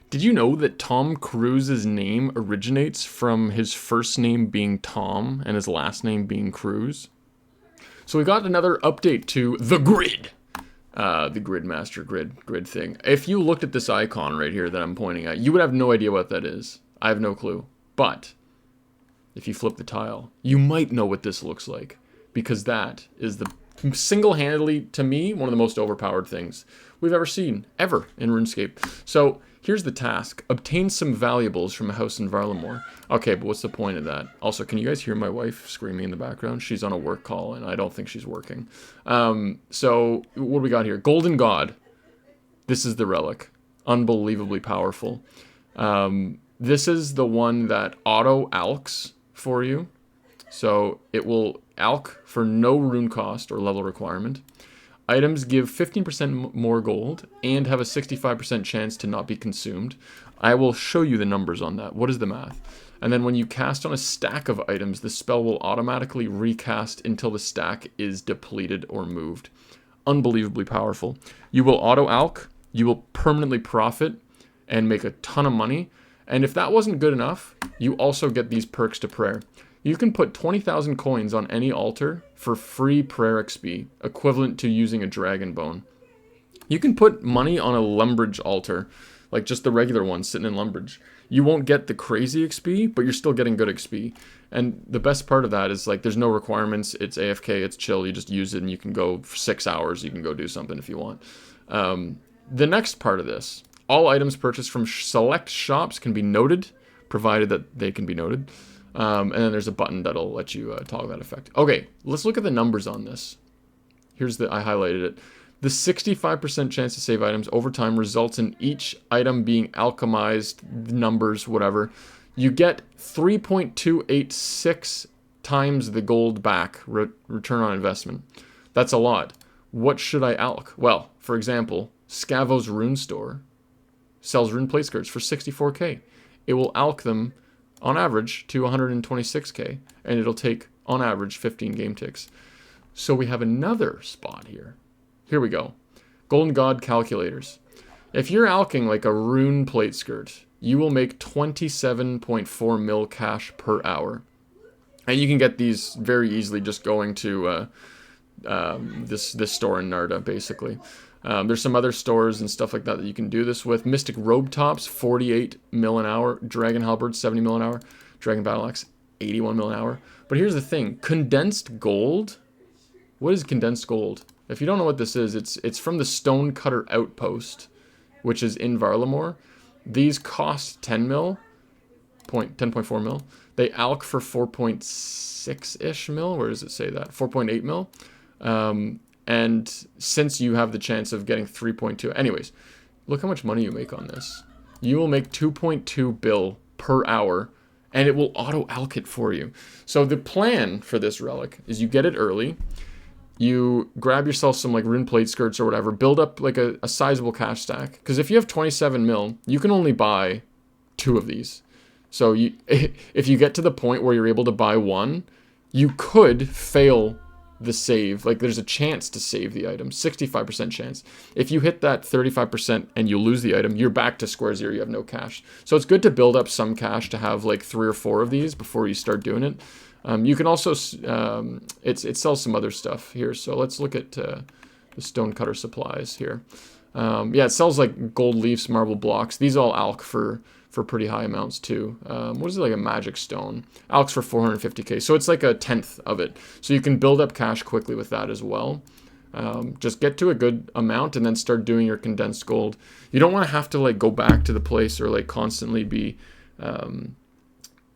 Did you know that Tom Cruise's name originates from his first name being Tom and his last name being Cruise? So we got another update to the grid. The grid master grid thing. If you looked at this icon right here that I'm pointing at, you would have no idea what that is. I have no clue. But if you flip the tile, you might know what this looks like, because that is the single-handedly, to me, one of the most overpowered things we've ever seen, ever, in RuneScape. So here's the task. Obtain some valuables from a house in Varlamore. Okay, but what's the point of that? Also, can you guys hear my wife screaming in the background? She's on a work call, and I don't think she's working. So what do we got here? Golden God. This is the relic. Unbelievably powerful. This is the one that auto-alchs for you. So it will alch for no rune cost or level requirement. Items give 15% more gold and have a 65% chance to not be consumed. I will show you the numbers on that. What is the math? And then when you cast on a stack of items, the spell will automatically recast until the stack is depleted or moved. Unbelievably powerful. You will auto-alch, you will permanently profit, and make a ton of money. And if that wasn't good enough, you also get these perks to prayer. You can put 20,000 coins on any altar for free prayer XP, equivalent to using a dragon bone. You can put money on a Lumbridge altar, like just the regular one sitting in Lumbridge. You won't get the crazy XP, but you're still getting good XP. And the best part of that is, like, there's no requirements. It's AFK, it's chill. You just use it and you can go for 6 hours. You can go do something if you want. The next part of this, all items purchased from select shops can be noted, provided that they can be noted. And then there's a button that'll let you toggle that effect. Okay, let's look at the numbers on this. I highlighted it. The 65% chance to save items over time results in each item being alchemized, numbers, whatever. You get 3.286 times the gold back, return on investment. That's a lot. What should I alch? Well, for example, Scavo's Rune Store sells rune plate skirts for 64k. It will alch them on average to 126k, and it'll take on average 15 game ticks. So we have another spot here. Here we go. Golden God calculators. If you're alching like a rune plate skirt, you will make 27.4 mil cash per hour. And you can get these very easily just going to this store in Narda, basically. There's some other stores and stuff like that you can do this with. Mystic Robe Tops, 48 mil an hour. Dragon Halberd, 70 mil an hour. Dragon Battle Axe, 81 mil an hour. But here's the thing. Condensed gold. What is condensed gold? If you don't know what this is, it's from the Stonecutter Outpost, which is in Varlamore. These cost 10 mil. 10.4 mil. They alch for 4.6-ish mil. Where does it say that? 4.8 mil. And since you have the chance of getting 3.2... Anyways, look how much money you make on this. You will make 2.2 bill per hour, and it will auto-alch it for you. So the plan for this relic is you get it early, you grab yourself some like rune plate skirts or whatever, build up like a sizable cash stack. Because if you have 27 mil, you can only buy 2 of these. So if you get to the point where you're able to buy one, you could fail the save. Like, there's a chance to save the item, 65% chance. If you hit that 35% and you lose the item, you're back to square zero. You have no cash. So it's good to build up some cash to have like 3 or 4 of these before you start doing it. You can also it sells some other stuff here. So let's look at the Stonecutter supplies here. Yeah, it sells like gold leaves, marble blocks. These all alch for pretty high amounts too. What is it, like a magic stone? Alchs for 450k. So it's like a tenth of it. So you can build up cash quickly with that as well. Just get to a good amount and then start doing your condensed gold. You don't want to have to like go back to the place or like constantly be...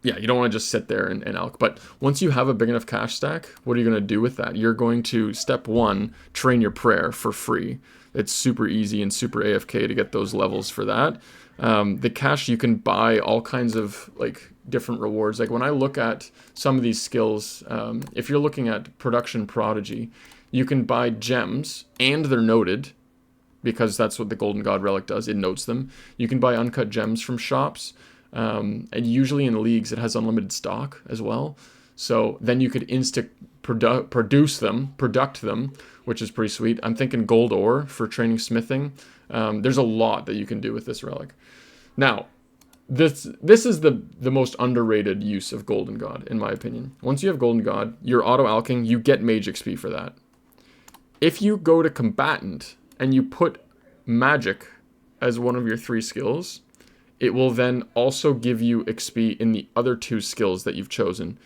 yeah, you don't want to just sit there and alch. But once you have a big enough cash stack, what are you going to do with that? You're going to, step 1, train your prayer for free. It's super easy and super AFK to get those levels for that. The cash, you can buy all kinds of like different rewards. Like when I look at some of these skills, if you're looking at production prodigy, you can buy gems and they're noted because that's what the Golden God relic does. It notes them. You can buy uncut gems from shops. And usually in leagues it has unlimited stock as well, so then you could product them, which is pretty sweet. I'm thinking gold ore for training smithing. There's a lot that you can do with this relic. Now, this is the most underrated use of Golden God, in my opinion. Once you have Golden God, you're auto-alching, you get mage XP for that. If you go to Combatant and you put magic as one of your 3 skills, it will then also give you XP in the other 2 skills that you've chosen.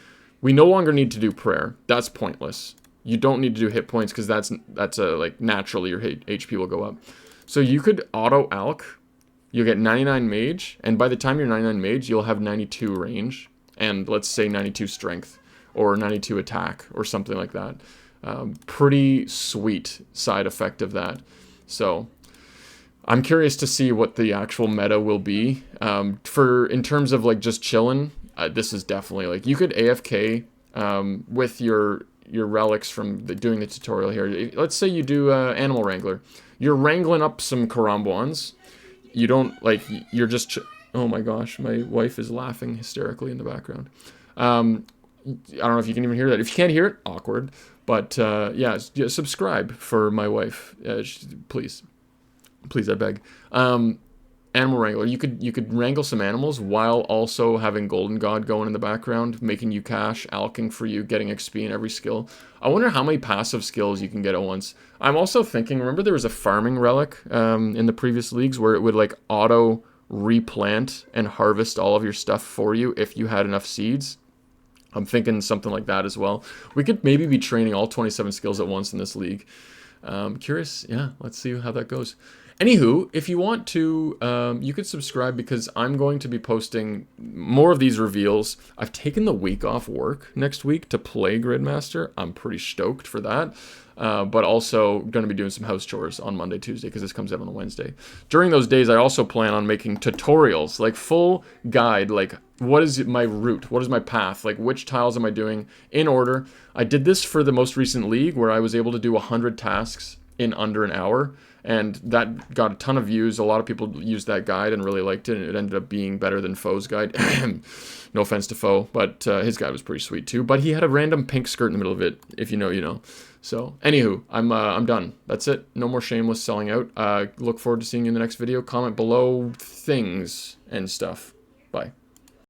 We no longer need to do prayer. That's pointless. You don't need to do hit points because that's like naturally your HP will go up. So you could auto-alch. You'll get 99 mage, and by the time you're 99 mage, you'll have 92 range, and let's say 92 strength, or 92 attack, or something like that. Pretty sweet side effect of that. So I'm curious to see what the actual meta will be. In terms of like just chilling, this is definitely like you could AFK with your relics from doing the tutorial here. Let's say you do Animal Wrangler. You're wrangling up some Karambwans. You don't, like, you're just... Oh my gosh, my wife is laughing hysterically in the background. I don't know if you can even hear that. If you can't hear it, awkward. But, yeah, subscribe for my wife. Please. Please, I beg. Animal Wrangler. You could wrangle some animals while also having Golden God going in the background, making you cash, alching for you, getting XP in every skill. I wonder how many passive skills you can get at once. I'm also thinking, remember there was a farming relic in the previous leagues where it would like auto replant and harvest all of your stuff for you if you had enough seeds? I'm thinking something like that as well. We could maybe be training all 27 skills at once in this league. Curious, yeah, let's see how that goes. Anywho, if you want to, you could subscribe because I'm going to be posting more of these reveals. I've taken the week off work next week to play Gridmaster. I'm pretty stoked for that. But also going to be doing some house chores on Monday, Tuesday, because this comes out on a Wednesday. During those days, I also plan on making tutorials, like full guide, like what is my route? What is my path? Like which tiles am I doing in order? I did this for the most recent league where I was able to do 100 tasks in under an hour. And that got a ton of views. A lot of people used that guide and really liked it. And it ended up being better than Foe's guide. No offense to Foe, but his guide was pretty sweet too. But he had a random pink skirt in the middle of it. If you know, you know. So, anywho, I'm done. That's it. No more shameless selling out. Look forward to seeing you in the next video. Comment below things and stuff. Bye.